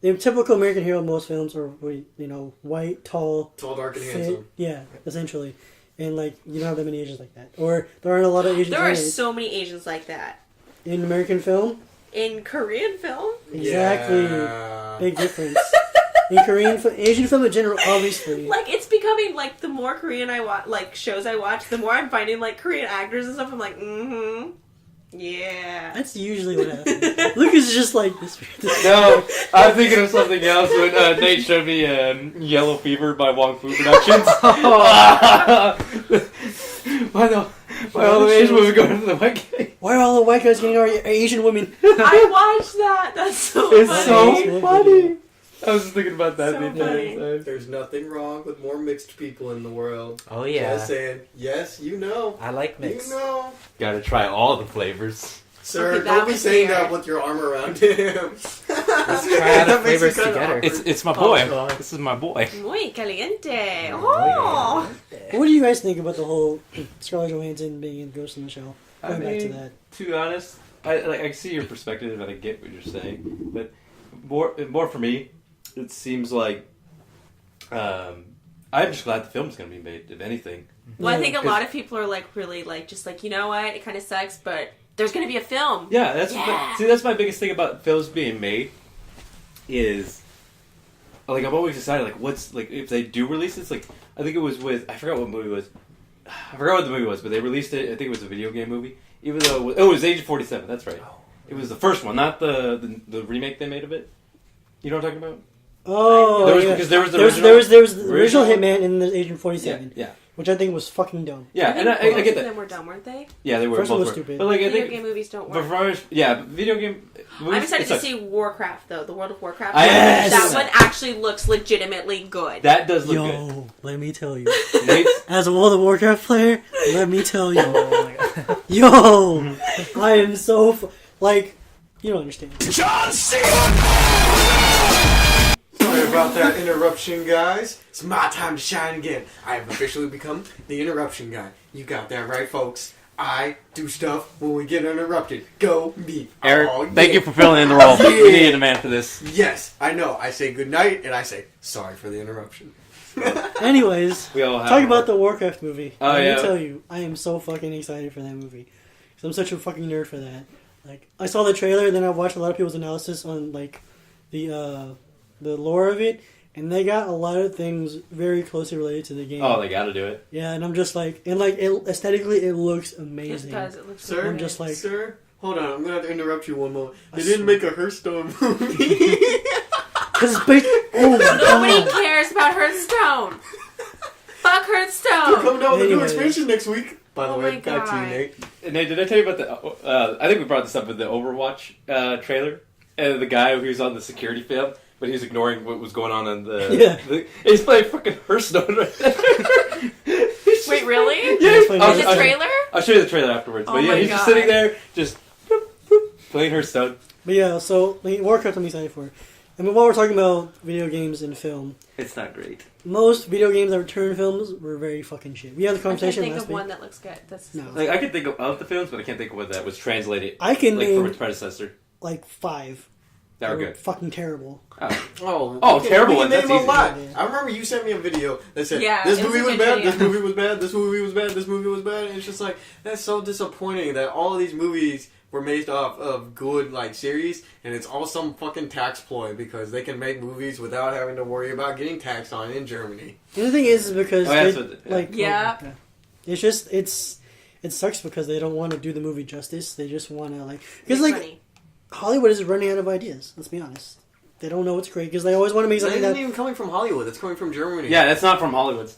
the typical American hero in most films are, white, tall, Tall, dark, and fit. handsome. Yeah, essentially. And, like, you don't have that many Asians like that. Or there aren't a lot of Asians There are in so many Asians like that. in American film. In Korean film? Exactly. Yeah. Big difference. in Asian film in general, obviously. Like, it's becoming, like, the more Korean I watch, like, shows I watch, the more I'm finding, like, Korean actors and stuff. I'm like, yeah. That's usually what happens. Lucas is just like this. No, I'm thinking of something else when Nate showed me Yellow Fever by Wong Fu Productions. Why all the Asian women going to the white guy? Why are all the white guys getting our Asian women? I watched that. That's so It's funny. so funny. I was just thinking about that So the entire funny. time. There's nothing wrong with more mixed people in the world. Oh yeah. Just saying, yes, you know. I like mix. You know. Gotta try all the flavors. Sir, Okay, that don't be was saying weird. that with your arm around him. Let's try out the flavors together. It's my boy. God. This is my boy. Muy caliente. Oh. What do you guys think about the whole Scarlett Johansson being in Ghost in the Shell? I Going back to mean, that. to be honest, I see your perspective and I get what you're saying, but more for me, it seems like I'm just glad the film's gonna be made. If anything, Well, I think a Yeah. lot of people are, like, really, like, just like, you know what? It kind of sucks, but there's going to be a film. yeah, that's Yeah. that's my biggest thing about films being made is like I'm always excited. Like, what's like if they do release it, it's like I think it was with I forgot what movie it was. I forgot what the movie was, but they released it. I think it was a video game movie. Even though it was Agent 47. That's right. It was the first one, not the remake they made of it. You know what I'm talking about? Oh, There was- yeah. because there was the there was the original original- Hitman and the Agent 47, Yeah, which I think was fucking dumb. yeah, and I think get both of that. them were dumb, weren't they? Yeah, they were First one both was were. stupid. But like I Video think, game movies don't but work. video game. Movies, I'm excited it's to like- see Warcraft, though. The World of Warcraft. Yes! That one actually looks legitimately good. That does look good. Yo, let me tell you. Nate's, As a World of Warcraft player, let me tell you. Oh my god. Yo, I am so like, you don't understand. Sorry about that interruption, guys. It's my time to shine again. I have officially become the interruption guy. You got that right, folks. I do stuff when we get interrupted. Go me. Eric, Oh, yeah. thank you for filling in the role. Yeah. We needed a man for this. Yes, I know. I say good night and I say sorry for the interruption. Anyways, We all have talking about the Warcraft movie. Oh, let yeah. me tell you, I am so fucking excited for that movie. Because I'm such a fucking nerd for that. Like, I saw the trailer, and then I watched a lot of people's analysis on, like, the lore of it, and they got a lot of things very closely related to the game. Oh, they got to do it. Yeah, and I'm just like, and like, aesthetically, it looks amazing. It does. It looks Sir, good. I'm just like- Sir, hold on. I'm gonna have to interrupt you one moment. I They didn't swear. make a Hearthstone movie. Because it's based. Oh my Nobody god. cares about Hearthstone. Fuck They're Hearthstone. coming out with a new Anyways. expansion next week. By the Oh way, my back to you, God. Nate. And Nate, did I tell you about the? I think we brought this up with the Overwatch trailer. And the guy who was on the security film, but he was ignoring what was going on in the. Yeah. He's playing fucking Hearthstone right there. Wait, really? Yeah, He's playing In the I'll- trailer? I'll show you the trailer afterwards. Oh But yeah, my he's just God. sitting there, just boop, boop, playing Hearthstone. But yeah, so like, Warcraft I'm excited for. I mean, while we're talking about video games and film, It's not great. most video games that return films were very fucking shit. We had the I can't conversation think last of week. one that looks good. That's No. Like I can think of the films, but I can't think of what that was translated. I can like from name its predecessor. like 5. That were good. Fucking terrible. Oh, Oh, terrible we one, can that's name a easy. lot. Yeah. I remember you sent me a video that said, Yeah, this it was movie a was good bad, video. this movie was bad, this movie was bad, this movie was bad. And it's just like, that's so disappointing that all of these movies were made off of good, like, series, and it's all some fucking tax ploy because they can make movies without having to worry about getting taxed on in Germany. And the thing is because Oh, yeah, they, that's what- yeah. like Yeah. it's just it sucks because they don't want to do the movie justice. They just want to like because Make like money. Hollywood is running out of ideas. Let's be honest. They don't know what's great because they always want to make It's something not that even coming from Hollywood, it's coming from Germany. Yeah, that's not from Hollywood.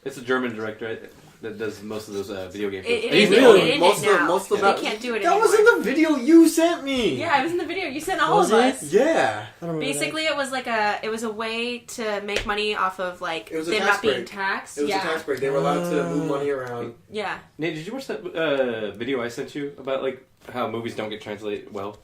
It's a German director that does most of those video game films. It And he's is the it only in one. Most it of the- now. most of They that- can't do it That anymore. was in the video you sent me! Yeah, it was in the video. You sent all Was of it? us. Yeah. I don't remember Basically, it was like it was a way to make money off of like It was a them tax not being break. taxed. It was yeah, a tax break. They were allowed to move money around. yeah. Nate, did you watch that video I sent you about like how movies don't get translated well?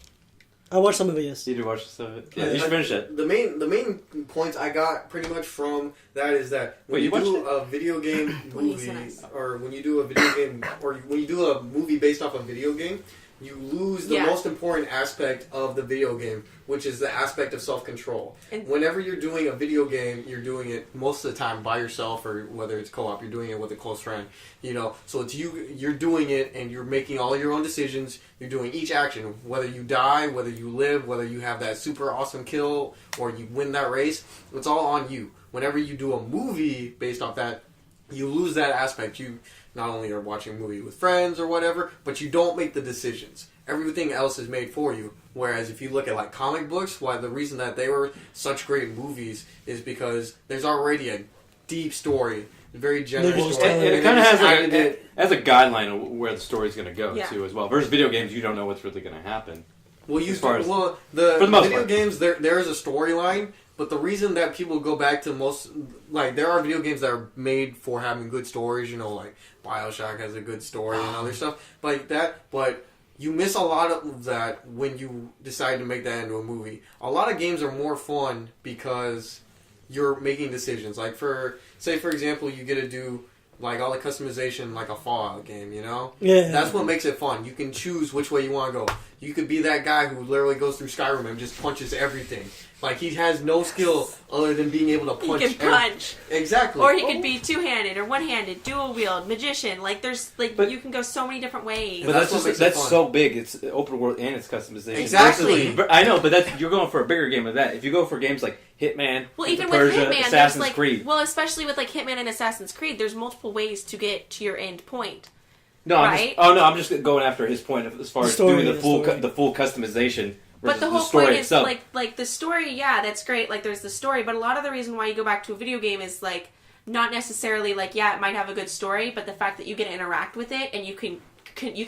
I watched some of it. Yes. Did you watch some of it? Yeah, Yeah, you should finish it. The main points I got pretty much from that is that when Wait, you you do watched a video game When he movie, sent us. or when you do a video game, or when you do a movie based off a video game, you lose the Yeah. most important aspect of the video game, which is the aspect of self-control. And- Whenever you're doing a video game, you're doing it most of the time by yourself, or whether it's co-op, you're doing it with a close friend. So it's you're doing it, and you're making all your own decisions. You're doing each action, whether you die, whether you live, whether you have that super awesome kill, or you win that race. It's all on you. Whenever you do a movie based off that, you lose that aspect. You not only are watching a movie with friends or whatever, but you don't make the decisions. Everything else is made for you. Whereas if you look at like comic books, why the reason that they were such great movies is because there's already a deep story, a very generous story. And it kind of has a guideline of where the story's going to go Yeah. too, as well. Versus video games, you don't know what's really going to happen. Well, the for the most video part. games, there is a storyline, but the reason that people go back to there are video games that are made for having good stories, like BioShock has a good story and other stuff like that, but you miss a lot of that when you decide to make that into a movie. A lot of games are more fun because you're making decisions. Like for example, you get to do like all the customization like a Fallout game, Yeah. That's what makes it fun. You can choose which way you want to go. You could be that guy who literally goes through Skyrim and just punches everything. Like he has no skill other than being able to punch. He can punch. Exactly. Or he could be two-handed or one-handed, dual-wield, magician. Like, you can go so many different ways. But That's what makes it that's fun. so big. It's open world and it's customization. Exactly. I know, but you're going for a bigger game of that. If you go for games like Hitman, Well, even Persia, with Hitman, Assassin's there's Creed. well, especially with like Hitman and Assassin's Creed, there's multiple ways to get to your end point. No, right? I'm just going after his point as far as doing the full customization. But the whole story point is itself. like the story. Yeah, that's great. Like there's the story, but a lot of the reason why you go back to a video game is like not necessarily like it might have a good story, but the fact that you get to interact with it and you can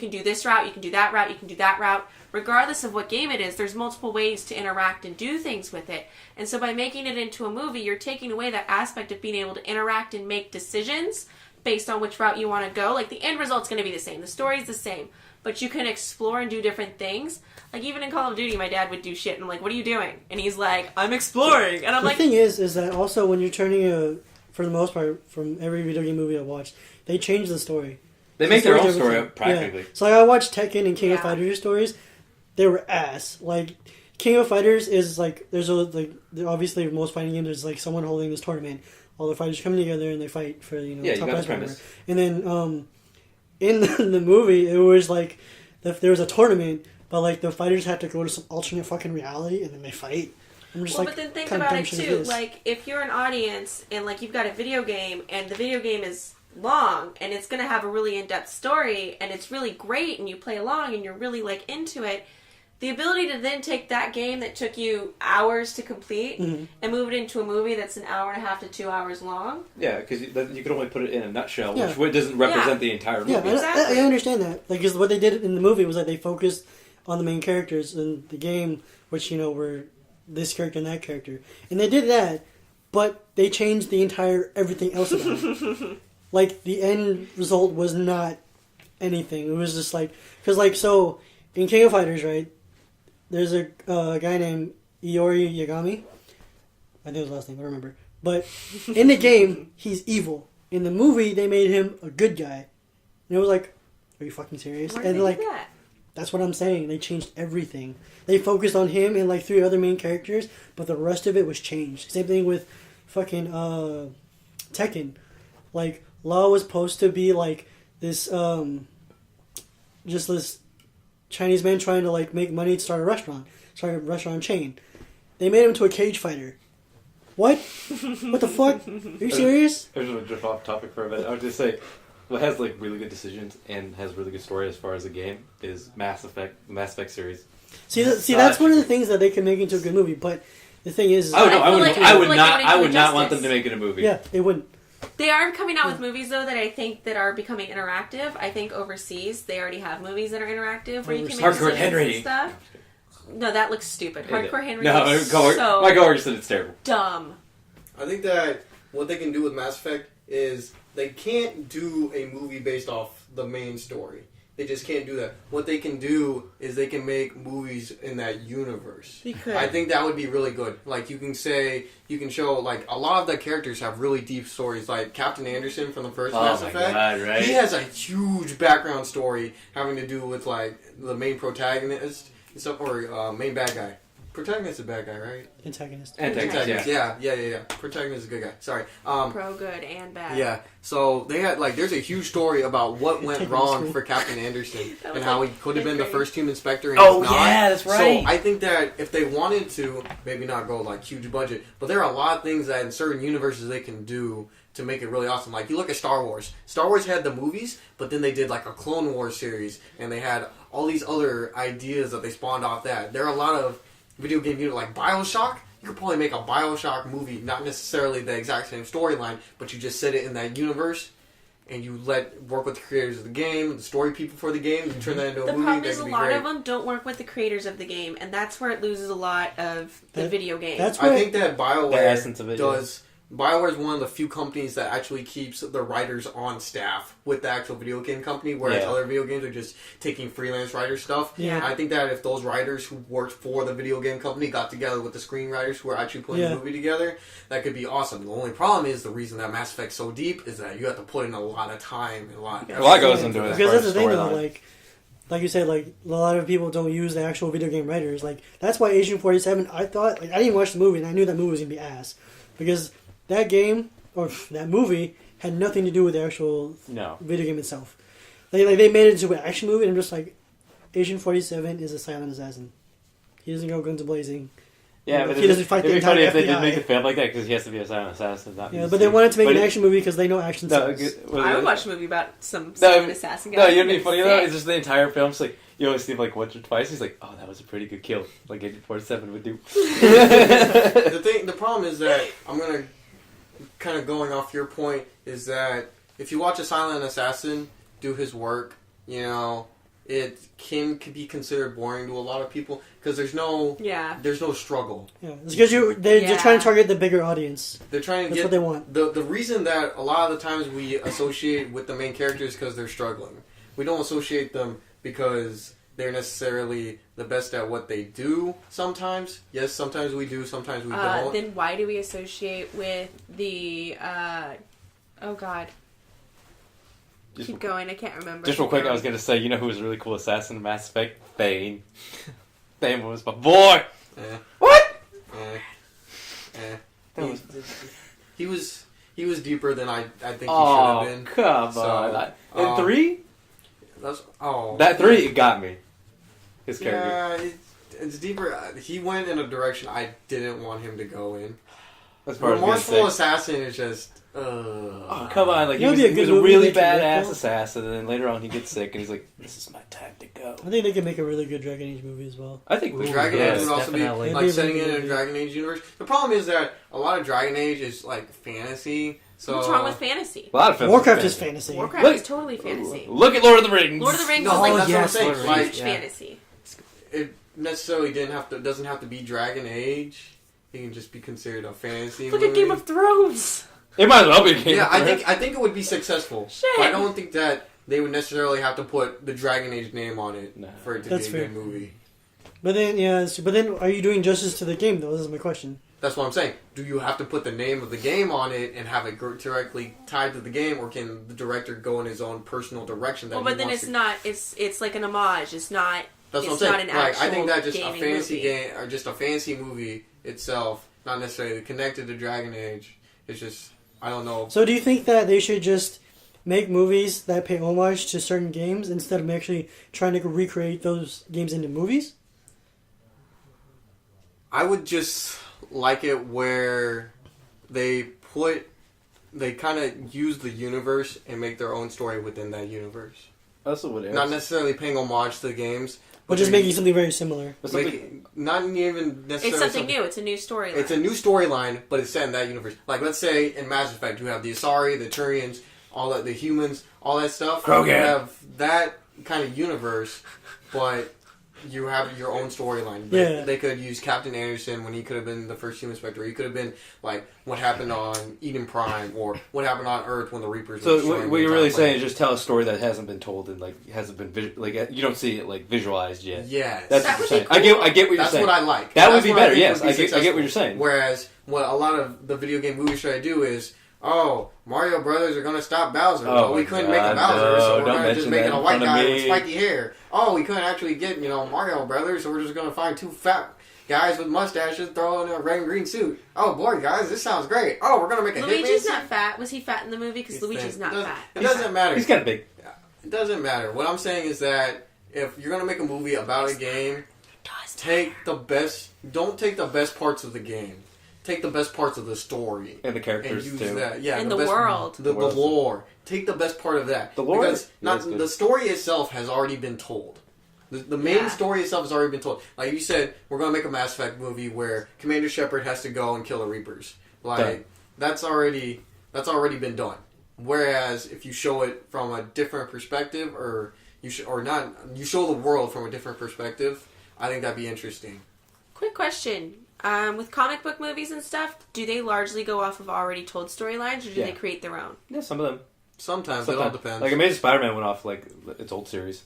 do this route, you can do that route, you can do that route. Regardless of what game it is, there's multiple ways to interact and do things with it. And so by making it into a movie, you're taking away that aspect of being able to interact and make decisions based on which route you want to go. Like the end result's going to be the same, the story's the same, but you can explore and do different things. Like even in Call of Duty, my dad would do shit and I'm like, what are you doing? And he's like, I'm exploring. And I'm like, the thing is that also when you're turning for the most part, from every video game movie I watched, they change the story. They make their own story everything. up practically. Yeah. So like I watched Tekken and King of Yeah. Fighters stories. They were ass. Like King of Fighters is like obviously most fighting games there's like someone holding this tournament. All the fighters come together and they fight for you top got the prize premise. whatever. And then in the movie it was like there was a tournament, but like the fighters had to go to some alternate fucking reality and then they fight. I'm just well, like, but then think kind of about dumb it shit too. is. Like if you're an audience and like you've got a video game and the video game is long and it's going to have a really in-depth story and it's really great and you play along and you're really like into it, the ability to then take that game that took you hours to complete Mm-hmm. and move it into a movie that's an hour and a half to 2 hours long. Yeah, because you can only put it in a nutshell, Yeah. which doesn't represent Yeah. the entire movie. Yeah, Exactly. I understand that. Like, because what they did in the movie was that they focused on the main characters in the game, which were this character and that character, and they did that, but they changed the entire everything else about it. Like the end result was not anything. It was just like so in King of Fighters, right? There's a guy named Iori Yagami. I think his last name, I don't remember. But in the game, he's evil. In the movie, they made him a good guy. And it was like, are you fucking serious? Where did And they like, do that? that's what I'm saying. They changed everything. They focused on him and like 3 other main characters, but the rest of it was changed. Same thing with fucking Tekken. Like, Law was supposed to be like this, just this Chinese man trying to like make money to start a restaurant chain. They made him to a cage fighter. What? What the fuck? Are you serious? I was going to drift off topic for a minute. I would just say, what has like really good decisions and has really good story as far as the game is Mass Effect, the Mass Effect series. See, that's one of the things that they can make into a good movie. But the thing is, Oh no, I feel like I would they not wouldn't do want them justice. to make it a movie. yeah, they wouldn't. They are coming out with movies though that I think that are becoming interactive. I think overseas they already have movies that are interactive where you can make Hardcore decisions Henry. and stuff. No, that looks stupid. Hardcore Henry No, is my coworker said it's terrible. dumb. I think that what they can do with Mass Effect is they can't do a movie based off the main story. They just can't do that. What they can do is they can make movies in that universe. They could. I think that would be really good. Like, you can show, like, a lot of the characters have really deep stories. Like, Captain Anderson from the first Mass Effect. God, right? He has a huge background story having to do with, like, the main protagonist and stuff, or main bad guy. Protagonist is a bad guy, right? Antagonist. Antagonist, Yeah. Protagonist is a good guy. Sorry. Pro, good, and bad. Yeah. So they had there's a huge story about what went wrong School. for Captain Anderson That was and how like he could have been the fifth first human Spectre. And Oh, he's not. yeah, that's right. So I think that if they wanted to, maybe not go like huge budget, but there are a lot of things that in certain universes they can do to make it really awesome. Like, you look at Star Wars. Star Wars had the movies, but then they did like a Clone Wars series, and they had all these other ideas that they spawned off that. There are a lot of video game unit like BioShock. You could probably make a BioShock movie, not necessarily the exact same storyline, but you just set it in that universe, and you work with the creators of the game, the story people for the game, you turn that into a The movie. problem That is a could be lot great. of them don't work with the creators of the game, and that's where it loses a lot of the video game. That's I where think that The BioWare essence of it, does. BioWare is one of the few companies that actually keeps the writers on staff with the actual video game company, whereas Yeah. other video games are just taking freelance writer stuff. Yeah. I think that if those writers who worked for the video game company got together with the screenwriters who are actually putting the movie together, that could be awesome. The only problem is the reason that Mass Effect's so deep is that you have to put in a lot of time and a lot goes into it. Because that's the thing, though. Storyline. Like you said, like a lot of people don't use the actual video game writers. Like that's why Agent 47. I thought I didn't watch the movie, and I knew that movie was gonna be ass because that game or that movie had nothing to do with the actual video game itself. Like they made it into an action movie, and I'm just like, Agent 47 is a silent assassin. He doesn't go guns blazing. Yeah, but he doesn't fight the it'd be funny entire if they did FBI. make the film like that because he has to be a silent assassin. But they wanted to make an action movie because they know action sells. I would watch a movie about some assassin guy. No, you know what'd be funny though? Sick. It's just the entire film's like you only see him like once or twice. He's like, "Oh, that was a pretty good kill," like Agent 47 would do. The problem is that I'm gonna kind of going off your point is that if you watch a silent assassin do his work, you know, it could be considered boring to a lot of people because there's no struggle. Yeah, it's because they're trying to target the bigger audience. They're trying to That's get what they want. The reason that a lot of the times we associate with the main characters because they're struggling. We don't associate them because they're necessarily the best at what they do sometimes. Yes, sometimes we do, sometimes we don't. Then why do we associate with the oh god. Keep going, I can't remember. Just real quick, I was going to say, you know who was a really cool assassin in Mass Effect? Thane. Thane was my boy! What? He was deeper than I think he should Oh, have been. come on. In 3? That 3 got me. His character. Yeah, it's deeper. He went in a direction I didn't want him to go in. As far as being Remorseful sick. assassin is just. Oh, come on. Like, he That'd was, be a he good was a movie really they could make, badass though. assassin, and then later on he gets sick, and he's like, this is my time to go. I think they could make a really good Dragon Age movie as well. I think The we Dragon yes, Age would also definitely. be It'd like be a setting really it in good a movie. Dragon Age universe. The problem is that a lot of Dragon Age is like fantasy. So What's wrong with fantasy? A lot of films Warcraft are is fantasy. Warcraft Look- is totally fantasy. Look at Lord of the Rings. Lord of the Rings No, is like that's what I'm yes, saying. Lord of the Like, huge fantasy. it necessarily doesn't have to be Dragon Age. It can just be considered a fantasy Look movie. at Game of Thrones. It might as well be a Game Yeah, of I Thrones. think it would be successful. Shit. But I don't think that they would necessarily have to put the Dragon Age name on it No. for it to That's be a fair. good movie. But then are you doing justice to the game though? This is my question. That's what I'm saying. Do you have to put the name of the game on it and have it directly tied to the game, or can the director go in his own personal direction? That Well, but he then wants it's to... not. It's like an homage. It's not. That's what I'm it's saying. not an Like, I think actual that just a gaming fantasy movie. game or just a fantasy movie itself, not necessarily connected to Dragon Age. It's just I don't know. So do you think that they should just make movies that pay homage to certain games instead of actually trying to recreate those games into movies? I would just like it where they kind of use the universe and make their own story within that universe. That's what it is. Not necessarily paying homage to the games, But just they're making something very similar. not even necessarily It's something new. It's a new storyline. It's a new storyline, but it's set in that universe. Like, let's say in Mass Effect, you have the Asari, the Turians, all that, the humans, all that stuff. Krogan. You have that kind of universe, but you have your own storyline. Yeah. They could use Captain Anderson when he could have been the first human Spectre. He could have been like what happened on Eden Prime or what happened on Earth when the Reapers. So were destroying what the you're really entire saying is planet. just tell a story that hasn't been told and like hasn't been you don't see it like visualized yet. Yes. That's That what would you're be saying. cool. I get what you're That's saying. what I like. That would That's be what I better. think Yes, would be I get what successful. you're saying. Whereas what a lot of the video game movies try to do is, oh, Mario Brothers are going to stop Bowser. Oh Well, we my couldn't God, make a Bowser, no, so we're don't going to just mention make that it a in white front of guy me. with spiky hair. Oh, we couldn't actually get, Mario Brothers, so we're just going to find two fat guys with mustaches throw in a red and green suit. Oh, boy, guys, this sounds great. Oh, we're going to make a Luigi's Hitman not suit? fat. Was he fat in the movie? Because Luigi's not fat. It doesn't matter. He's kind of big. It doesn't matter. What I'm saying is that if you're going to make a movie about a game, don't take the best parts of the game. Take the best parts of the story. And the characters and use too. that. Yeah, And the best, world. The lore. Take the best part of that. The lore? Because Yeah, that's good. the story itself has already been told. The main Yeah. story itself has already been told. Like you said, we're going to make a Mass Effect movie where Commander Shepard has to go and kill the Reapers. Like, Done. that's already been done. Whereas if you show it from a different perspective, you show the world from a different perspective, I think that'd be interesting. Quick question. With comic book movies and stuff, do they largely go off of already told storylines, or do Yeah. they create their own? Yeah, some of them. Sometimes it all depends. Like Amazing Spider-Man went off like its old series.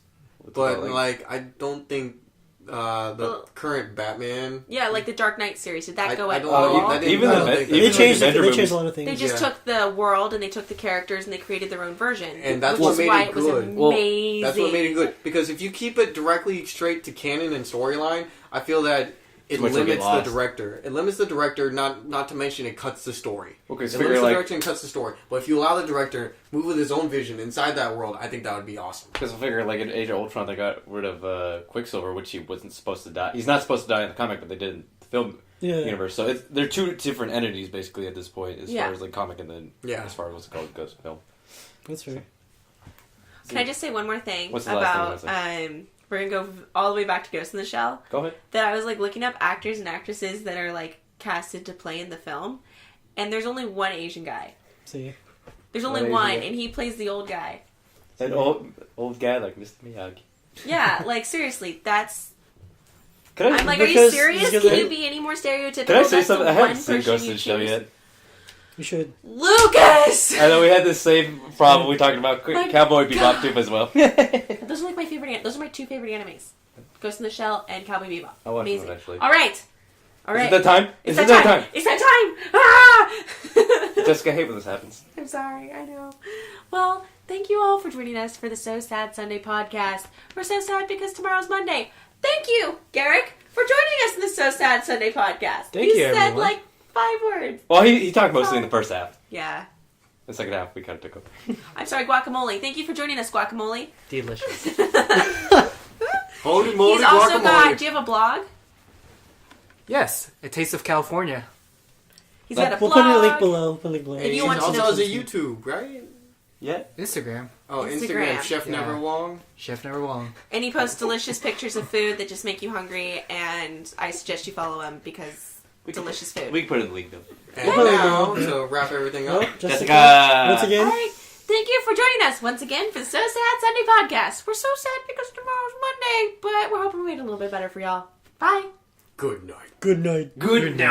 But I don't think the current Batman. Yeah, like the Dark Knight series. Did that I go at don't all? know. That didn't- even I the don't Ve- think- even They the changed Avenger they changed movies. a lot of things. They just Yeah. took the world and they took the characters and they created their own version. And that's which what is made why it it was good. Well, amazing. That's what made it good. Because if you keep it directly straight to canon and storyline, I feel that it Too much will get limits the lost. director. It limits the director, not to mention it cuts the story. Okay, so It figure limits the like director and cuts the story. But if you allow the director move with his own vision inside that world, I think that would be awesome. because I figure like in Age of Ultron they got rid of Quicksilver, which he wasn't supposed to die. He's not supposed to die in the comic, but they did in the film universe. So they're two different entities basically at this point, as far as like comic and then as far as what's it called goes film. That's fair. Can I just say one more thing What's the last about we're gonna go all the way back to Ghost in the Shell. Go ahead. That I was like looking up actors and actresses that are like casted to play in the film, and there's only one Asian guy. See. There's only One Asian one, guy? and he plays the old guy. An old guy like Mr. Miyagi. Yeah, like seriously, that's. Could I, I'm like, are you Because- serious? because Can I- you be any more stereotypical? Can I say That's the something? I one haven't seen person Ghost in you the Shell choose. yet. You should. Lucas. I know we had the same problem we talked about My Cowboy Bebop too as well. Those are like my favorite. Those are my two favorite animes: Ghost in the Shell and Cowboy Bebop. I watched Amazing. them actually. All right. All Is right. it that time? It's Is it that that time. time? It's that time. Ah! Jessica, I hate when this happens. I'm sorry. I know. Well, thank you all for joining us for the So Sad Sunday podcast. We're so sad because tomorrow's Monday. Thank you, Garrick, for joining us in the So Sad Sunday podcast. Thank you, said everyone. like 5 words. Well, he talked mostly in the first half. Yeah. The second half we kind of took over. I'm sorry, Guacamole. Thank you for joining us, Guacamole. Delicious. Holy moly, He's also guacamole. got. Do you have a blog? Yes, A Taste of California. He's got a We'll blog. put a link below. We'll put a link below. If And you he want to also know- has a YouTube, right? Yeah. Instagram. Oh, Instagram. Instagram. Chef Yeah. Never Wong. Chef Never Wrong. And he posts delicious pictures of food that just make you hungry, and I suggest you follow him because delicious food. We can put it in the link though. And We'll put a link now, below. to wrap everything Oh, up, Jessica. Once All again. right. Thank you for joining us once again for the So Sad Sunday podcast. We're so sad because tomorrow's Monday, but we're hoping we made it a little bit better for y'all. Bye. good night. Good night. Good night.